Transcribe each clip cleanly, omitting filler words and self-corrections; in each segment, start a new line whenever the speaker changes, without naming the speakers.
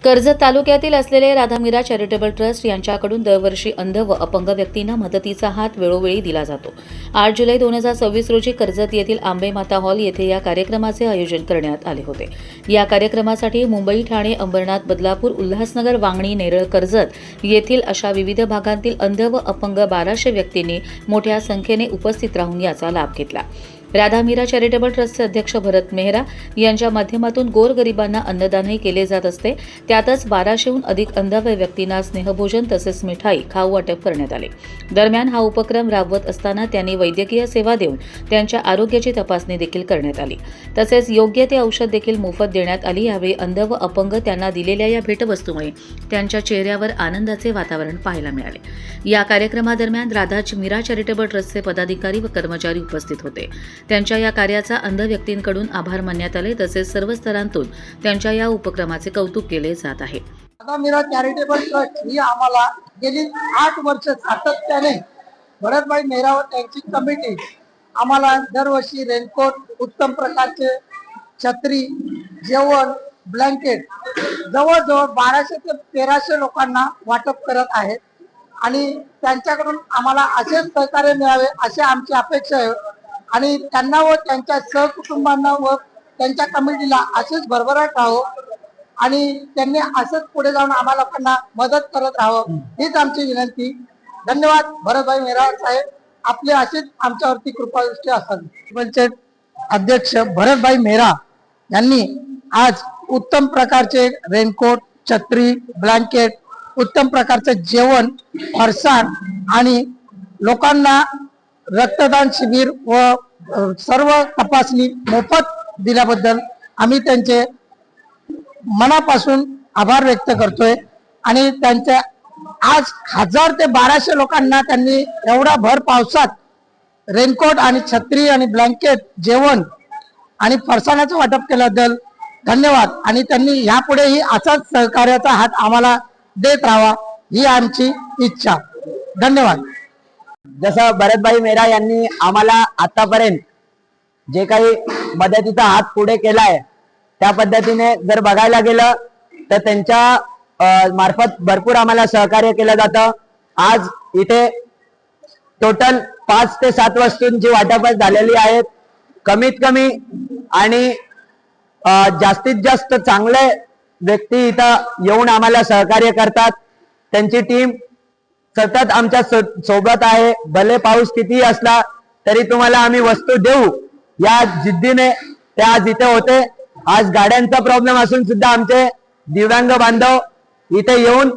कर्जत तालुक्यातील असलेले राधामीरा charitable trust यांच्याकडून दरवर्षी अंध व अपंग व्यक्तींना मदतीचा हात वेळोवेळी दिला जातो। 8 जुलै 2026 रोजी कर्जत येथील आंबे माता हॉल येथे या कार्यक्रमाचे आयोजन करण्यात आले होते। या कार्यक्रमासाठी मुंबई, ठाणे, अंबरनाथ, बदलापूर, उल्हासनगर, वांगणी, नेरळ, कर्जत येथील अशा विविध भागांतील अंध व अपंग 1200 व्यक्तींनी मोठ्या संख्येने उपस्थित राहून याचा लाभ घेतला। राधामीरा चॅरिटेबल ट्रस्टचे अध्यक्ष भरत मेहरा यांच्या माध्यमातून गोरगरिबांना अन्नदानही केले जात असते। त्यातच 1200हून अधिक अंध व्यक्तींना स्नेहभोजन तसेच मिठाई खाऊ वाटप करण्यात आले। दरम्यान हा उपक्रम राबवत असताना त्यांनी वैद्यकीय सेवा देऊन त्यांच्या आरोग्याची तपासणी देखील करण्यात आली। तसेच योग्य ते औषध देखील मोफत देण्यात आली। यावेळी अंध व अपंग त्यांना दिलेल्या या भेटवस्तूमुळे त्यांच्या चेहऱ्यावर आनंदाचे वातावरण पाहायला मिळाले। या कार्यक्रमादरम्यान राधामीरा चॅरिटेबल ट्रस्टचे पदाधिकारी व कर्मचारी उपस्थित होते। त्यांच्या या कार्याचा अंध व्यक्तींकडून आभार मानण्यात आले। तसेच सर्व स्तरांतून त्यांच्या या उपक्रमाचे कौतुक केले जात आहे।
राधामीरा चॅरिटेबल ट्रस्ट ही आम्हाला गेली 8 वर्ष सातत्याने भरतभाई मेहरा व त्यांची कमिटी आम्हाला दरवर्षी रेनकोट, उत्तम प्रकारचे छत्री, जेवण, ब्लँकेट जवळजवळ 1200 ते 1300 लोकांना वाटप करत आहेत आणि त्यांच्याकडून आम्हाला असेच सहकार्य मिळावे अशी आमची अपेक्षा आहे आणि त्यांना व त्यांच्या सहकुटुंबांना व त्यांच्या कमिटीला असेच भरभराट राहावं आणि त्यांनी असंच पुढे जाऊन आम्हाला लोकांना मदत करत राहावं हीच आमची विनंती। धन्यवाद भरतभाई मेहरा साहेब, आपले असेच आमच्यावरती कृपादृष्टी असावी। पंचायत अध्यक्ष भरतभाई मेहरा यांनी आज उत्तम प्रकारचे रेनकोट, छत्री, ब्लँकेट, उत्तम प्रकारचे जेवण, फरसाण आणि लोकांना रक्तदान शिबिर व सर्व तपासणी मोफत दिल्याबद्दल आम्ही त्यांचे मनापासून आभार व्यक्त करतोय आणि त्यांच्या आज 1000 ते 1200 लोकांना त्यांनी एवढा भर पावसात रेनकोट आणि छत्री आणि ब्लँकेट, जेवण आणि फरसाणाचं वाटप केल्याबद्दल धन्यवाद आणि त्यांनी यापुढेही असाच सहकार्याचा हात आम्हाला देत राहावा ही आमची इच्छा। धन्यवाद।
जसं भरतभाई मेहरा यांनी आम्हाला आतापर्यंत जे काही मदतीचा हात पुढे केलाय त्या पद्धतीने जर बघायला गेलं तर त्यांच्या मार्फत भरपूर आम्हाला सहकार्य केलं जातं। आज इथे टोटल 5 ते 7 वस्तूंची वाटप झालेली आहेत। कमीत कमी आणि जास्तीत जास्त चांगले व्यक्ती इथं येऊन आम्हाला सहकार्य करतात। त्यांची टीम सतत आमच्या सोबत आहे। भले पाऊस कितीही असला तरी तुम्हाला आम्ही वस्तू देऊ या जिद्दीने ते आज इथे होते। आज गाड्यांचा प्रॉब्लेम असून सुद्धा आमचे दिव्यांग बांधव इथे येऊन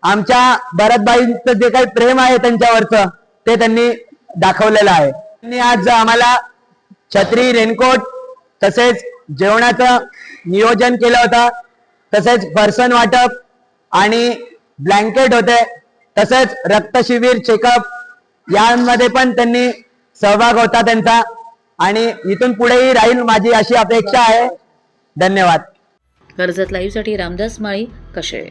आमच्या भरतभाईंचं जे काही प्रेम आहे त्यांच्यावरचं ते त्यांनी दाखवलेलं आहे। त्यांनी आज आम्हाला छत्री, रेनकोट तसेच जेवणाचं नियोजन केलं होतं, तसेच फरसाण वाटप आणि ब्लँकेट होते, तसेच रक्त शिबिर, चेकअप यांमध्ये पण त्यांनी सहभाग होता त्यांचा आणि इथून पुढेही राहील माझी अशी अपेक्षा आहे। धन्यवाद।
कर्जत लाईव्हसाठी रामदास माळी, कशे।